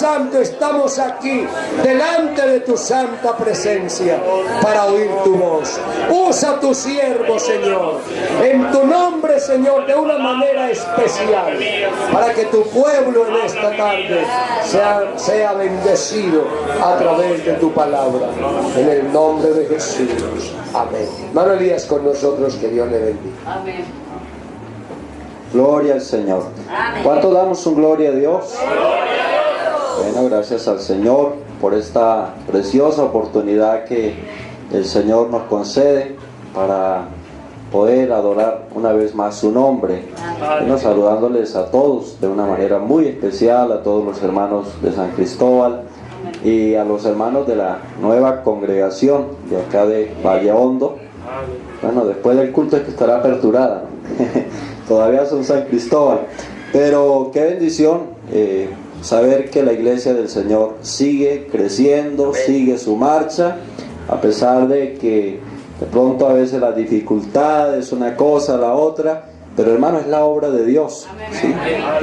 Santo, estamos aquí delante de tu santa presencia para oír tu voz. Usa a tu siervo, Señor, en tu nombre, Señor, de una manera especial, para que tu pueblo en esta tarde sea bendecido a través de tu palabra. En el nombre de Jesús. Amén. Hermano Elías con nosotros, que Dios le bendiga. Amén. Gloria al Señor. ¿Cuánto damos un gloria a Dios? Bueno, gracias al Señor por esta preciosa oportunidad que el Señor nos concede para poder adorar una vez más su nombre. Bueno, saludándoles a todos de una manera muy especial, a todos los hermanos de San Cristóbal y a los hermanos de la nueva congregación de acá de Valle Hondo. Bueno, después del culto es que estará aperturada, ¿no? Todavía son San Cristóbal, pero qué bendición saber que la iglesia del Señor sigue creciendo, sigue su marcha, a pesar de que de pronto a veces las dificultades, una cosa, la otra, pero hermano, es la obra de Dios, ¿sí?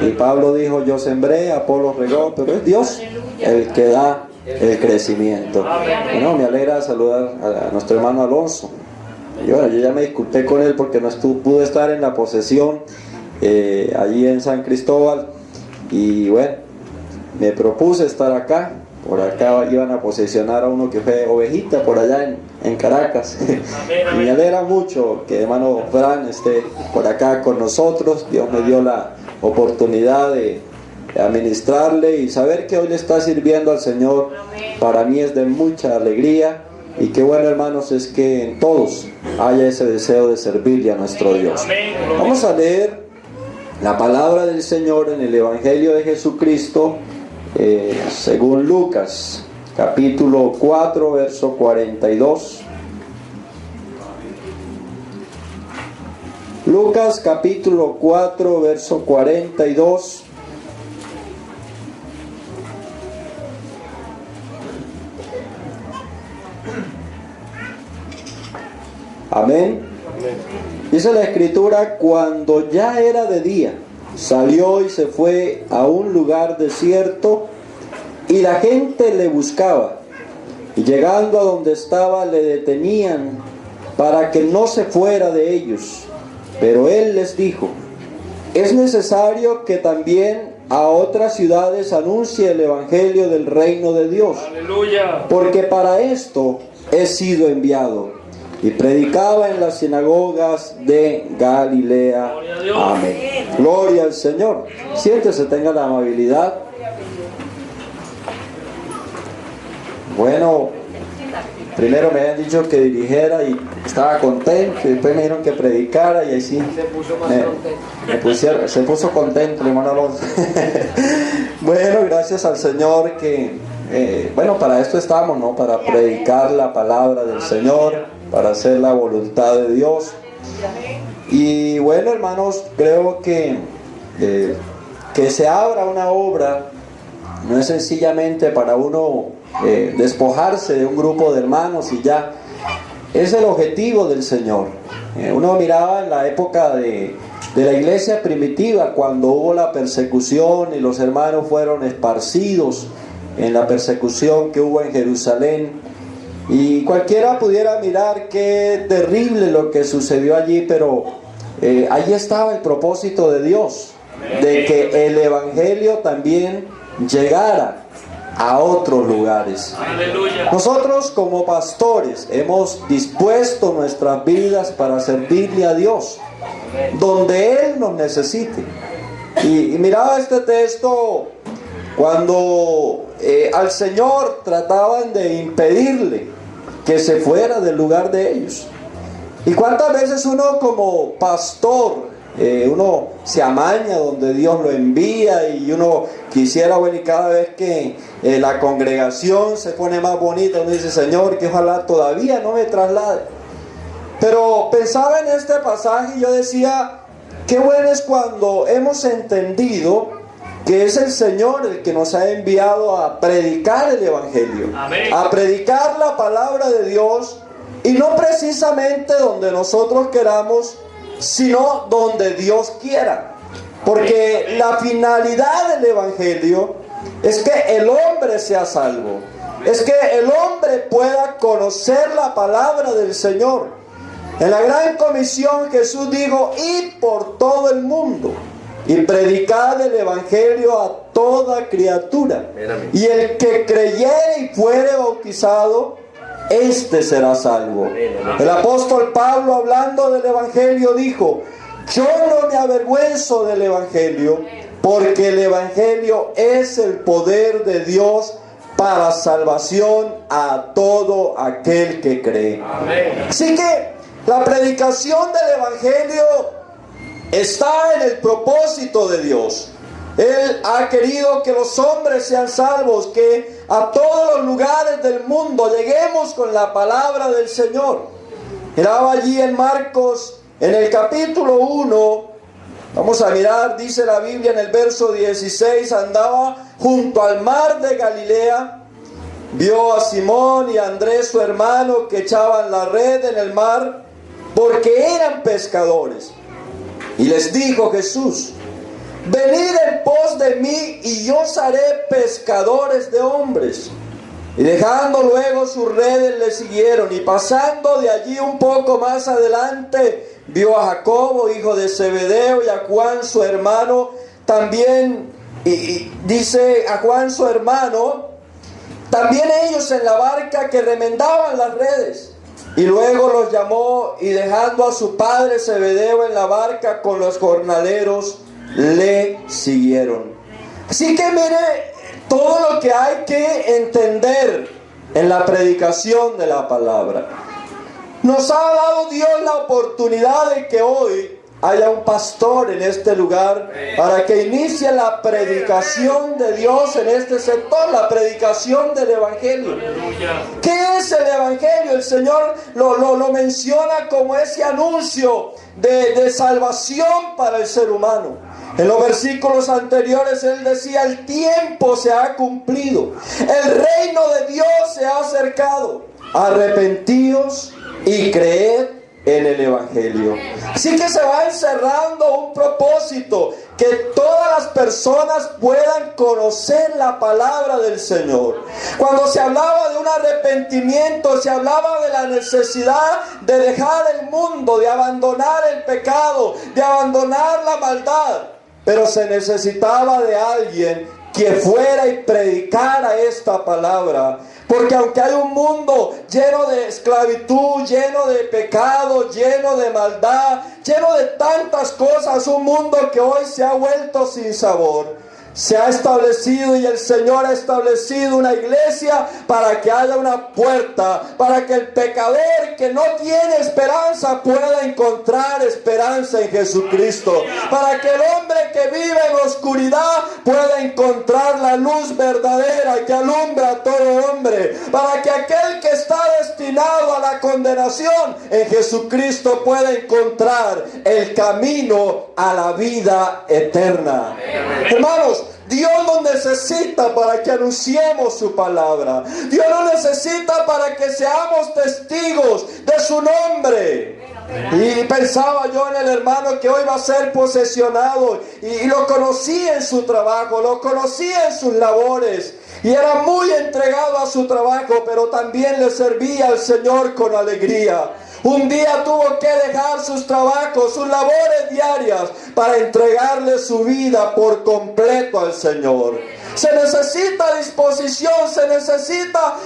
Y Pablo dijo: yo sembré, Apolo regó, pero es Dios el que da el crecimiento. Bueno, me alegra saludar a nuestro hermano Alonso. Yo ya me disculpé con él porque no pude estar en la posesión allí en San Cristóbal, y bueno, me propuse estar acá. Por acá iban a posesionar a uno que fue ovejita por allá en Caracas. Y me alegra mucho que hermano Fran esté por acá con nosotros. Dios me dio la oportunidad de administrarle, y saber que hoy le está sirviendo al Señor para mí es de mucha alegría. Y qué bueno, hermanos, es que en todos haya ese deseo de servirle a nuestro Dios. Vamos a leer la palabra del Señor en el Evangelio de Jesucristo según Lucas, capítulo 4, verso 42. Lucas, capítulo 4, verso 42. Amén. Dice la Escritura: cuando ya era de día, salió y se fue a un lugar desierto, y la gente le buscaba, y llegando a donde estaba le detenían para que no se fuera de ellos. Pero él les dijo: es necesario que también a otras ciudades anuncie el evangelio del reino de Dios. Aleluya. Porque para esto he sido enviado. Y predicaba en las sinagogas de Galilea. Amén. Gloria al Señor. Siéntese, tenga la amabilidad. Bueno, primero me habían dicho que dirigiera y estaba contento, y después me dijeron que predicara, y ahí sí se puso contento, hermano Alonso. Bueno, gracias al Señor que bueno, para esto estamos, ¿no? Para predicar la palabra del Señor, para hacer la voluntad de Dios. Y bueno, hermanos, creo que se abra una obra no es sencillamente para uno despojarse de un grupo de hermanos y ya. Es el objetivo del Señor. Uno miraba en la época de la iglesia primitiva, cuando hubo la persecución y los hermanos fueron esparcidos en la persecución que hubo en Jerusalén, y cualquiera pudiera mirar qué terrible lo que sucedió allí, pero allí estaba el propósito de Dios, de que el evangelio también llegara a otros lugares. Aleluya. Nosotros como pastores hemos dispuesto nuestras vidas para servirle a Dios donde Él nos necesite. Y miraba este texto cuando al Señor trataban de impedirle que se fuera del lugar de ellos. Y cuántas veces uno como pastor uno se amaña donde Dios lo envía, y uno quisiera, bueno, y cada vez que la congregación se pone más bonita, uno dice: Señor, que ojalá todavía no me traslade. Pero pensaba en este pasaje y yo decía: qué bueno es cuando hemos entendido que es el Señor el que nos ha enviado a predicar el evangelio. Amén. A predicar la palabra de Dios, y no precisamente donde nosotros queramos, sino donde Dios quiera. Porque la finalidad del evangelio es que el hombre sea salvo, es que el hombre pueda conocer la palabra del Señor. En la gran comisión Jesús dijo: id por todo el mundo y predicad el evangelio a toda criatura, y el que creyere y fuere bautizado, este será salvo. El apóstol Pablo, hablando del evangelio, dijo: yo no me avergüenzo del evangelio, porque el evangelio es el poder de Dios para salvación a todo aquel que cree. Así que la predicación del evangelio está en el propósito de Dios. Él ha querido que los hombres sean salvos, que a todos los lugares del mundo lleguemos con la palabra del Señor. Miraba allí en Marcos, en el capítulo 1, vamos a mirar, dice la Biblia en el verso 16, andaba junto al mar de Galilea, vio a Simón y a Andrés su hermano que echaban la red en el mar, porque eran pescadores. Y les dijo Jesús: venid en pos de mí y yo os haré pescadores de hombres. Y dejando luego sus redes le siguieron, y pasando de allí un poco más adelante vio a Jacobo, hijo de Zebedeo, y a Juan su hermano también, y dice a Juan su hermano, también ellos en la barca que remendaban las redes. Y luego los llamó, y dejando a su padre Zebedeo en la barca con los jornaleros, le siguieron. Así que mire todo lo que hay que entender en la predicación de la palabra. Nos ha dado Dios la oportunidad de que hoy haya un pastor en este lugar para que inicie la predicación de Dios en este sector, la predicación del evangelio. ¿Qué es el evangelio? El Señor lo menciona como ese anuncio de salvación para el ser humano. En los versículos anteriores Él decía: el tiempo se ha cumplido, el reino de Dios se ha acercado, arrepentíos y creed en el evangelio. Así que se va encerrando un propósito, que todas las personas puedan conocer la palabra del Señor. Cuando se hablaba de un arrepentimiento, se hablaba de la necesidad de dejar el mundo, de abandonar el pecado, de abandonar la maldad. Pero se necesitaba de alguien que fuera y predicara esta palabra. Porque aunque hay un mundo lleno de esclavitud, lleno de pecado, lleno de maldad, lleno de tantas cosas, un mundo que hoy se ha vuelto sin sabor, se ha establecido, y el Señor ha establecido una iglesia para que haya una puerta, para que el pecador que no tiene esperanza pueda encontrar esperanza en Jesucristo, para que el hombre que vive en la oscuridad pueda encontrar la luz verdadera que alumbra a todo hombre, para que aquel que está destinado a la condenación en Jesucristo pueda encontrar el camino a la vida eterna. Hermanos, Dios nos necesita para que anunciemos su palabra. Dios nos necesita para que seamos testigos de su nombre. Y pensaba yo en el hermano que hoy va a ser posesionado, y lo conocí en su trabajo, lo conocí en sus labores, y era muy entregado a su trabajo, pero también le servía al Señor con alegría. Un día tuvo que dejar sus trabajos, sus labores diarias, para entregarle su vida por completo al Señor. Se necesita disposición, se necesita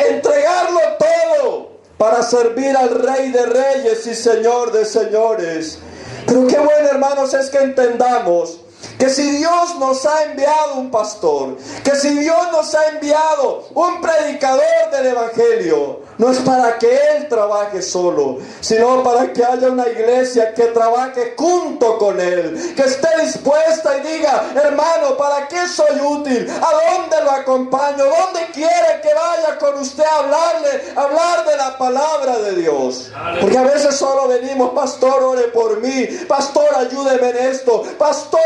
entregarlo todo para servir al Rey de Reyes y Señor de Señores. Pero qué bueno, hermanos, es que entendamos que si Dios nos ha enviado un pastor, que si Dios nos ha enviado un predicador del evangelio, no es para que Él trabaje solo, sino para que haya una iglesia que trabaje junto con Él, que esté dispuesta y diga: hermano, ¿para qué soy útil? ¿A dónde lo acompaño? ¿Dónde quiere que vaya con usted a hablar de la palabra de Dios? Porque a veces solo venimos: pastor, ore por mí, pastor, ayúdeme en esto, pastor,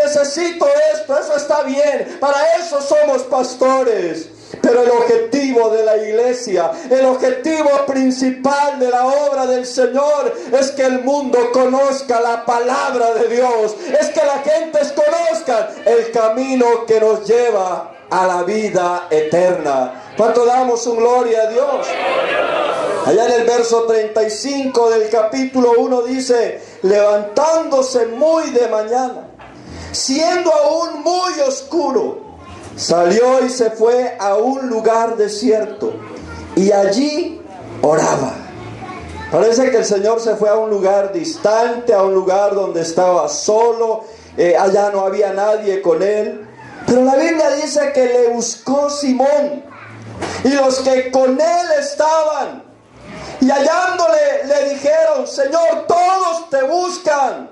necesito esto. Eso está bien, para eso somos pastores. Pero el objetivo de la iglesia, el objetivo principal de la obra del Señor, es que el mundo conozca la palabra de Dios, es que la gente conozca el camino que nos lleva a la vida eterna. ¿Cuánto damos un gloria a Dios? Allá en el verso 35 del capítulo 1 dice: levantándose muy de mañana, siendo aún muy oscuro, salió y se fue a un lugar desierto y allí oraba. Parece que el Señor se fue a un lugar distante, a un lugar donde estaba solo, allá no había nadie con él. Pero la Biblia dice que le buscó Simón y los que con él estaban, y hallándole le dijeron: Señor, todos te buscan.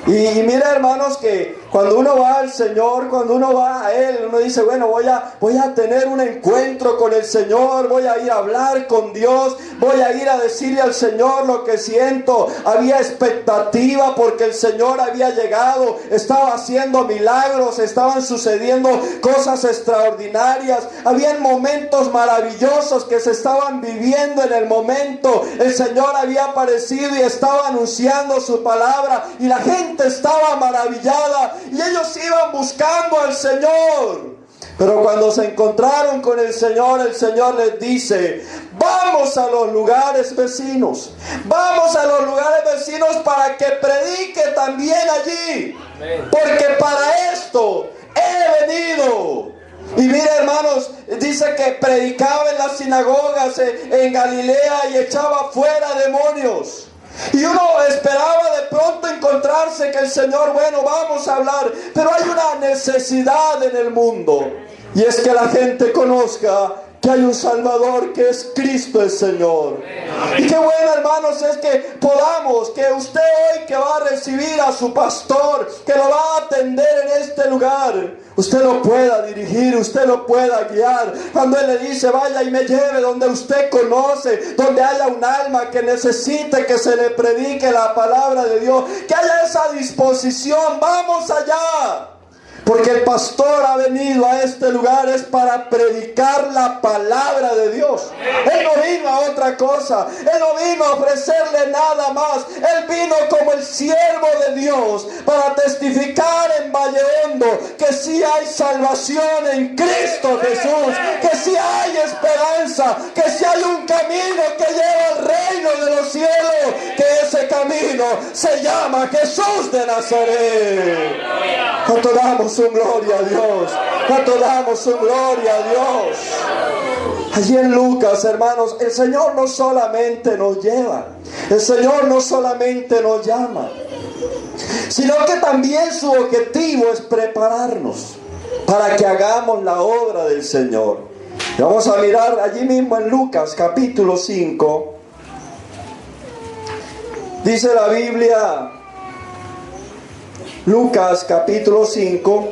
Y mira, hermanos, que cuando uno va al Señor, cuando uno va a Él, uno dice: bueno, voy a tener un encuentro con el Señor, voy a ir a hablar con Dios, voy a ir a decirle al Señor lo que siento. Había expectativa porque el Señor había llegado, estaba haciendo milagros, estaban sucediendo cosas extraordinarias, habían momentos maravillosos que se estaban viviendo en el momento. El Señor había aparecido y estaba anunciando su palabra, y la gente estaba maravillada, y ellos iban buscando al Señor. Pero cuando se encontraron con el Señor les dice: vamos a los lugares vecinos, vamos a los lugares vecinos para que predique también allí, porque para esto he venido. Y mire, hermanos, dice que predicaba en las sinagogas en Galilea y echaba fuera demonios. Y uno esperaba de pronto encontrarse que el Señor, bueno, vamos a hablar, pero hay una necesidad en el mundo, y es que la gente conozca que hay un Salvador, que es Cristo el Señor. Y qué bueno, hermanos, es que podamos, que usted hoy que va a recibir a su pastor, que lo va a atender en este lugar, usted lo pueda dirigir, usted lo pueda guiar. Cuando Él le dice: vaya y me lleve donde usted conoce, donde haya un alma que necesite que se le predique la palabra de Dios, que haya esa disposición, vamos allá. Porque el pastor ha venido a este lugar es para predicar la palabra de Dios. Él no vino a otra cosa. Él no vino a ofrecerle nada más. Él vino como el siervo de Dios para testificar en Valle Hondo que sí hay salvación en Cristo Jesús, que sí hay esperanza, que sí hay un camino que lleva al reino de los cielos, que ese camino se llama Jesús de Nazaret. ¿Cuánto damos un gloria a Dios? ¿Cuánto damos un gloria a Dios? Allí en Lucas, hermanos, el Señor no solamente nos lleva, el Señor no solamente nos llama, sino que también su objetivo es prepararnos para que hagamos la obra del Señor. Y vamos a mirar allí mismo en Lucas capítulo 5. Dice la Biblia, Lucas capítulo 5,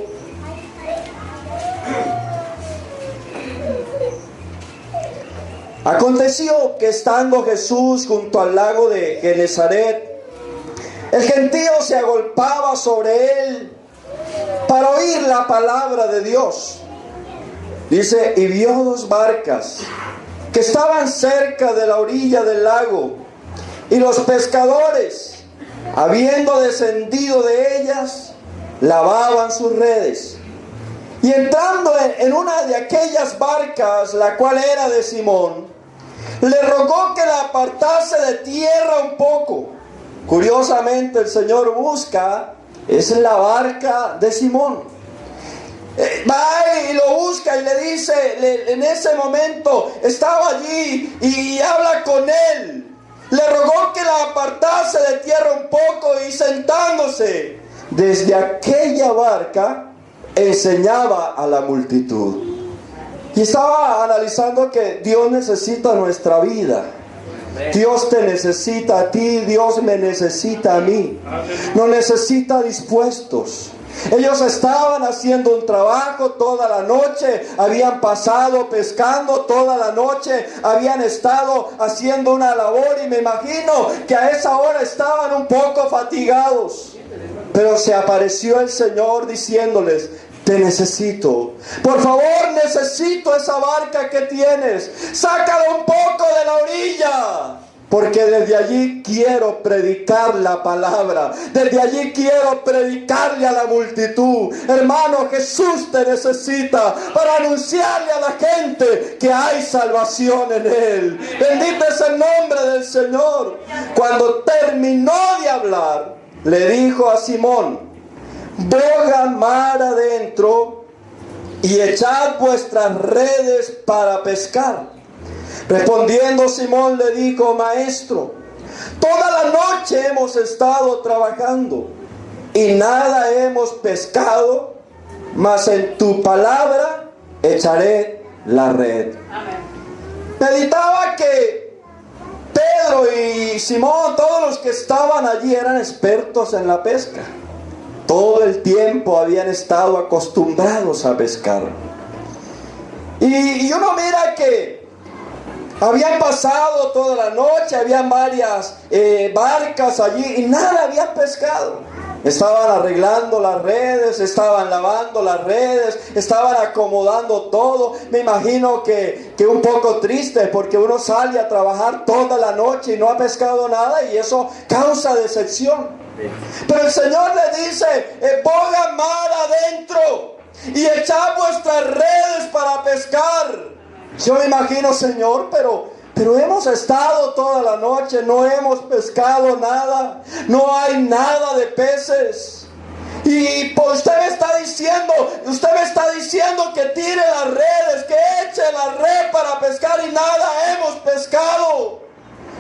aconteció que estando Jesús junto al lago de Genezaret, el gentío se agolpaba sobre él para oír la palabra de Dios. Dice: y vio dos barcas que estaban cerca de la orilla del lago, y los pescadores, habiendo descendido de ellas, lavaban sus redes. Y entrando en una de aquellas barcas, la cual era de Simón, le rogó que la apartase de tierra un poco. Curiosamente, el Señor busca, es la barca de Simón. Va y lo busca y le dice, en ese momento estaba allí y habla con él. Le rogó que la apartase de tierra un poco, y sentándose desde aquella barca enseñaba a la multitud. Y estaba analizando que Dios necesita nuestra vida. Dios te necesita a ti, Dios me necesita a mí. Nos necesita dispuestos. Ellos estaban haciendo un trabajo toda la noche, habían pasado pescando toda la noche, habían estado haciendo una labor, y me imagino que a esa hora estaban un poco fatigados. Pero se apareció el Señor diciéndoles: te necesito. Por favor, necesito esa barca que tienes. Sácala un poco de la orilla, porque desde allí quiero predicar la palabra, desde allí quiero predicarle a la multitud. Hermano, Jesús te necesita para anunciarle a la gente que hay salvación en Él. Bendito es el nombre del Señor. Cuando terminó de hablar, le dijo a Simón: boga mar adentro y echad vuestras redes para pescar. Respondiendo Simón le dijo: maestro, toda la noche hemos estado trabajando y nada hemos pescado, mas en tu palabra echaré la red. Meditaba que Pedro y Simón, todos los que estaban allí, eran expertos en la pesca. Todo el tiempo habían estado acostumbrados a pescar. Y uno mira que habían pasado toda la noche, habían varias barcas allí y nada habían pescado. Estaban arreglando las redes, estaban lavando las redes, estaban acomodando todo. Me imagino que un poco triste, porque uno sale a trabajar toda la noche y no ha pescado nada, y eso causa decepción. Pero el Señor le dice: boga mar adentro y echad vuestras redes para pescar. Yo me imagino: Señor, pero hemos estado toda la noche, no hemos pescado nada, no hay nada de peces. Y pues usted me está diciendo que tire las redes, que eche la red para pescar, y nada hemos pescado.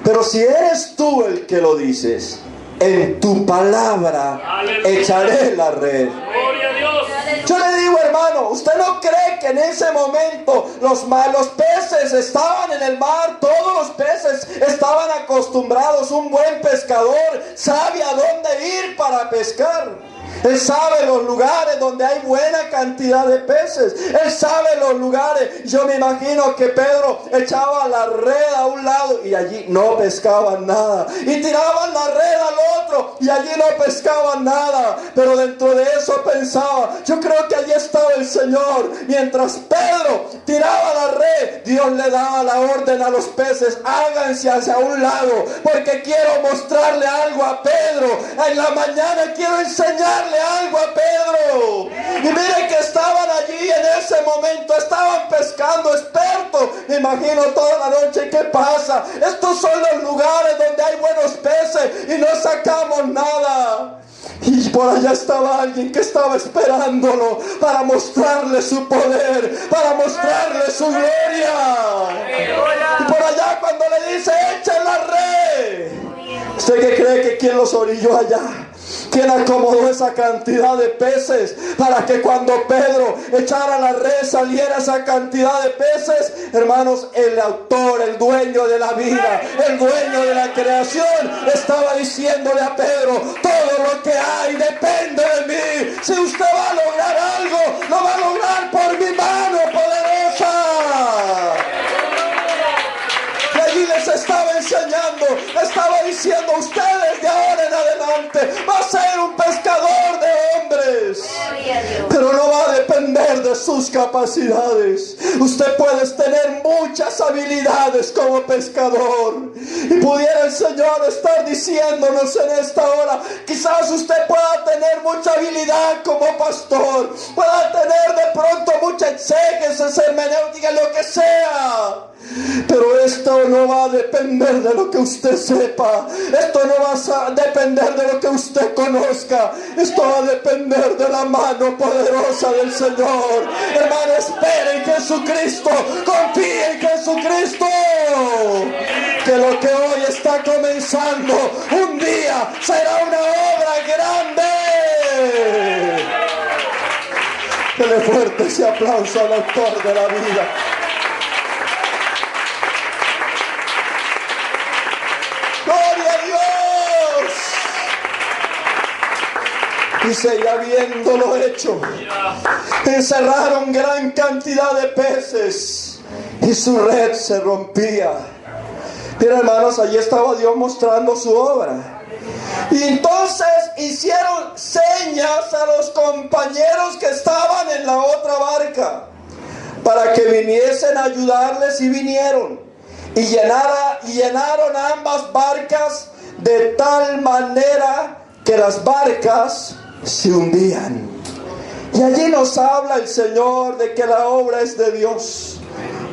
Pero si eres tú el que lo dices, en tu palabra echaré la red. Gloria a Dios. Yo le digo, hermano, ¿usted no cree que en ese momento los peces estaban en el mar? Todos los peces estaban acostumbrados. Un buen pescador sabe a dónde ir para pescar. Él sabe los lugares donde hay buena cantidad de peces. Él sabe los lugares. Yo me imagino que Pedro echaba la red a un lado y allí no pescaban nada. Y tiraban la red al otro y allí no pescaban nada. Pero dentro de eso pensaba: yo creo que allí estaba el Señor. Mientras Pedro tiraba la red, Dios le daba la orden a los peces: háganse hacia un lado, porque quiero mostrarle algo a Pedro. En la mañana quiero enseñarle algo a Pedro. Y miren que estaban allí en ese momento, estaban pescando, expertos. Me imagino toda la noche: ¿qué pasa? Estos son los lugares donde hay buenos peces y no sacamos nada. Y por allá estaba alguien que estaba esperándolo para mostrarle su poder, para mostrarle su gloria. Y por allá cuando le dice: echen la red, ¿usted qué cree que quién los orilló allá? ¿Quién acomodó esa cantidad de peces para que cuando Pedro echara la red saliera esa cantidad de peces? Hermanos, el autor, el dueño de la vida, el dueño de la creación, estaba diciéndole a Pedro: todo lo que hay depende de mí. Si usted va a lograr algo, lo va a lograr por mi mano poderosa. Y allí les estaba enseñando, estaba diciendo: ustedes de ahora en adelante va a ser un pescador de hombres. Pero no va a depender de sus capacidades. Usted puede tener muchas habilidades como pescador, y pudiera el Señor estar diciéndonos en esta hora: quizás usted pueda tener mucha habilidad como pastor, pueda tener de pronto mucha exégesis, hermenéutica, lo que sea. Pero esto no va a depender de lo que usted sepa. Esto no va a depender de lo que usted conozca. Esto va a depender de la mano poderosa del Señor. Hermano, espere en Jesucristo. Confíe en Jesucristo. Que lo que hoy está comenzando, un día será una obra grande. Dele fuerte ese aplauso al autor de la vida. ¡Gloria a Dios! Dice: y habiéndolo hecho, encerraron gran cantidad de peces y su red se rompía. Mira, hermanos, allí estaba Dios mostrando su obra. Y entonces hicieron señas a los compañeros que estaban en la otra barca para que viniesen a ayudarles, y vinieron. y llenaron ambas barcas de tal manera que las barcas se hundían. Y allí nos habla el Señor de que la obra es de Dios,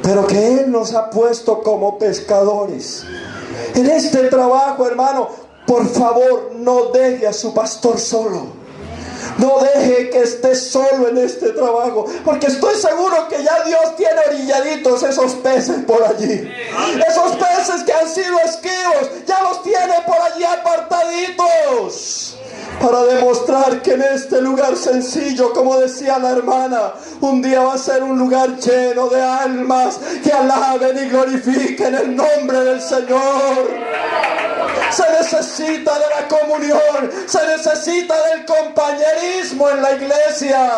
pero que Él nos ha puesto como pescadores. En este trabajo, hermano, por favor, no deje a su pastor solo. No deje que esté solo en este trabajo, porque estoy seguro que ya Dios tiene orilladitos esos peces por allí. Esos peces que han sido esquivos, ya los tiene por allí apartaditos, para demostrar que en este lugar sencillo, como decía la hermana, un día va a ser un lugar lleno de almas que alaben y glorifiquen el nombre del Señor. Se necesita de la comunión, se necesita del compañerismo en la iglesia.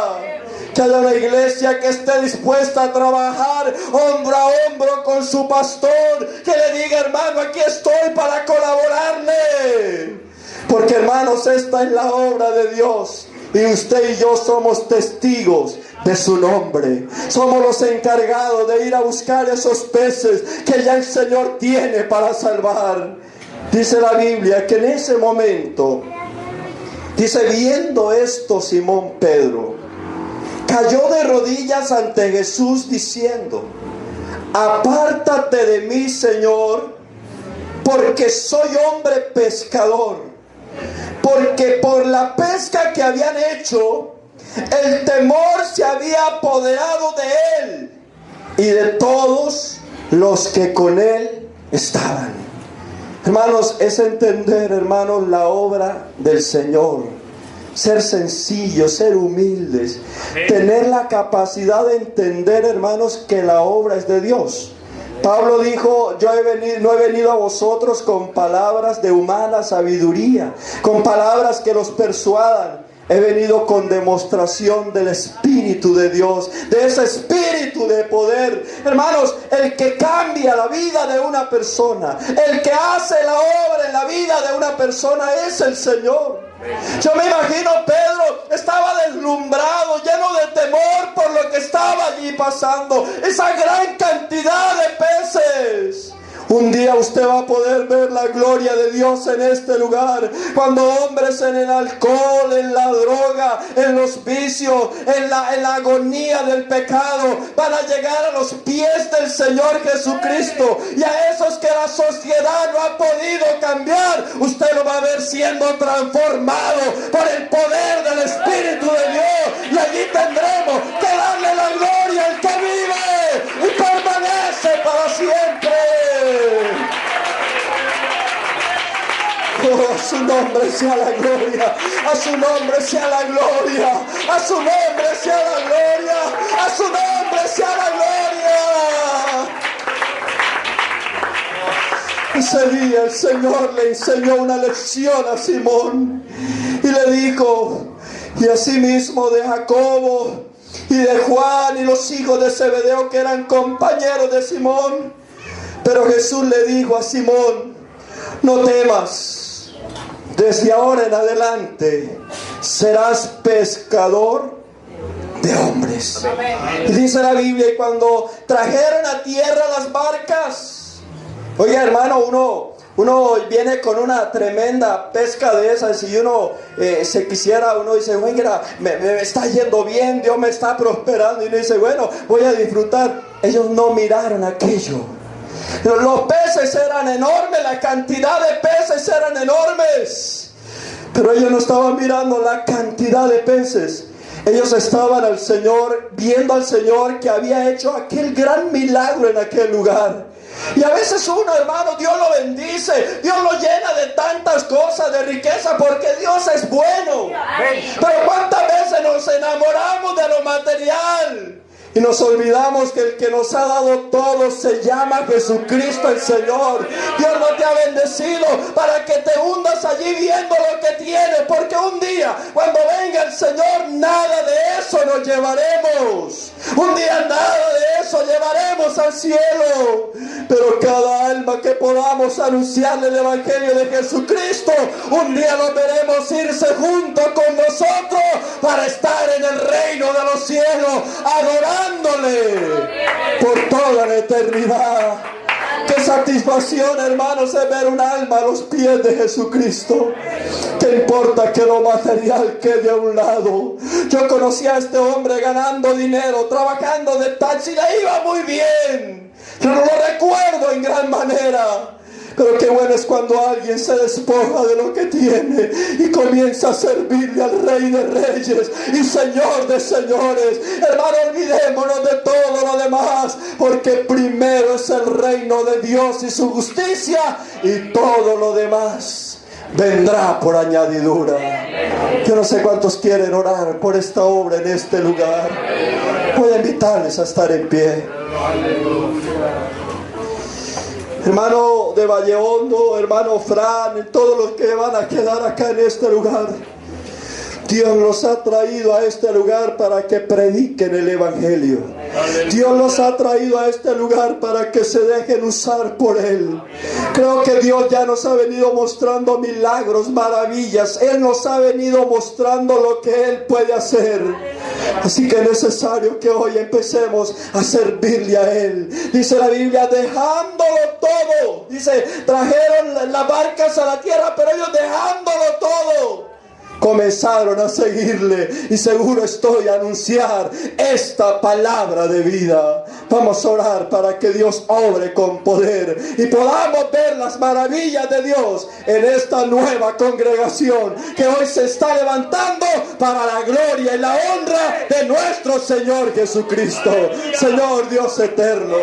Que haya una iglesia que esté dispuesta a trabajar hombro a hombro con su pastor, que le diga: hermano, aquí estoy para colaborarle. Porque, hermanos, esta es la obra de Dios, y usted y yo somos testigos de su nombre. Somos los encargados de ir a buscar esos peces que ya el Señor tiene para salvar. Dice la Biblia que en ese momento, dice, viendo esto, Simón Pedro cayó de rodillas ante Jesús diciendo: apártate de mí, Señor, porque soy hombre pescador. Porque por la pesca que habían hecho, el temor se había apoderado de él y de todos los que con él estaban. Hermanos, es entender, hermanos, la obra del Señor. Ser sencillos, ser humildes. Tener la capacidad de entender, hermanos, que la obra es de Dios. Pablo dijo: no he venido a vosotros con palabras de humana sabiduría, con palabras que los persuadan. He venido con demostración del Espíritu de Dios, de ese Espíritu de poder. Hermanos, el que cambia la vida de una persona, el que hace la obra en la vida de una persona es el Señor. Yo me imagino Pedro estaba deslumbrado, lleno de temor por lo que estaba allí pasando. Esa gran cantidad de peces. Un día usted va a poder ver la gloria de Dios en este lugar, cuando hombres en el alcohol, en la droga, en los vicios, en la agonía del pecado, van a llegar a los pies del Señor Jesucristo. Y a esos que la sociedad no ha podido cambiar, usted lo va a ver siendo transformado por el poder del Espíritu de Dios. Y allí tendremos que darle la gloria al que vive y permanece para siempre. Oh, a su nombre sea la gloria, a su nombre sea la gloria, a su nombre sea la gloria, a su nombre sea la gloria. Ese día el Señor le enseñó una lección a Simón y le dijo: y asimismo de Jacobo y de Juan y los hijos de Zebedeo, que eran compañeros de Simón. Pero Jesús le dijo a Simón: no temas, desde ahora en adelante serás pescador de hombres. Y dice la Biblia, y cuando trajeron a tierra las barcas, oye hermano, uno viene con una tremenda pesca de esas y uno uno dice: oiga, me está yendo bien, Dios me está prosperando, y uno dice: bueno, voy a disfrutar. Ellos no miraron aquello. Los peces eran enormes, la cantidad de peces eran enormes, pero ellos no estaban mirando la cantidad de peces. Ellos estaban al Señor, viendo al Señor que había hecho aquel gran milagro en aquel lugar. Y a veces uno, hermano, Dios lo bendice, Dios lo llena de tantas cosas, de riqueza, porque Dios es bueno. Pero ¿cuántas veces nos enamoramos de lo material y nos olvidamos que el que nos ha dado todo se llama Jesucristo el Señor? Dios no te ha bendecido para que te hundas allí viendo lo que tienes, porque un día, cuando venga el Señor, nada de eso nos llevaremos. Un día nada de eso llevaremos al cielo. Pero cada alma que podamos anunciarle el Evangelio de Jesucristo, un día los veremos irse junto con nosotros para estar en el reino de los cielos, adorándole por toda la eternidad. Que satisfacción, hermanos, es ver un alma a los pies de Jesucristo. ¿Qué importa que lo material quede a un lado? Yo conocí a este hombre ganando dinero, trabajando de taxi, le iba muy bien. Yo no lo recuerdo en gran manera. Pero qué bueno es cuando alguien se despoja de lo que tiene y comienza a servirle al Rey de Reyes y Señor de Señores. Hermano, olvidémonos de todo lo demás, porque primero es el reino de Dios y su justicia, y todo lo demás vendrá por añadidura. Yo no sé cuántos quieren orar por esta obra en este lugar. Voy a invitarles a estar en pie. Hermano de Valle Hondo, hermano Fran, todos los que van a quedar acá en este lugar, Dios los ha traído a este lugar para que prediquen el Evangelio. Dios los ha traído a este lugar para que se dejen usar por Él. Creo que Dios ya nos ha venido mostrando milagros, maravillas. Él nos ha venido mostrando lo que Él puede hacer. Así que es necesario que hoy empecemos a servirle a Él. Dice la Biblia, dejándolo todo. Dice, trajeron las barcas a la tierra, pero ellos dejándolo todo, comenzaron a seguirle, y seguro estoy a anunciar esta palabra de vida. Vamos a orar para que Dios obre con poder y podamos ver las maravillas de Dios en esta nueva congregación que hoy se está levantando para la gloria y la honra de nuestro Señor Jesucristo. Señor Dios eterno,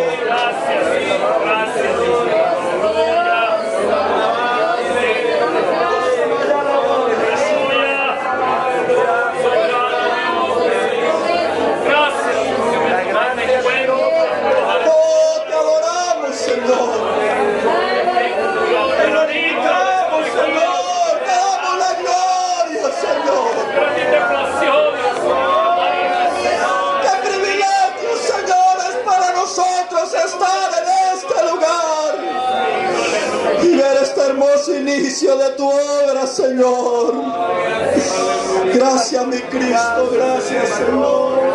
hermoso inicio de tu obra, Señor. Gracias, mi Cristo, gracias, Señor.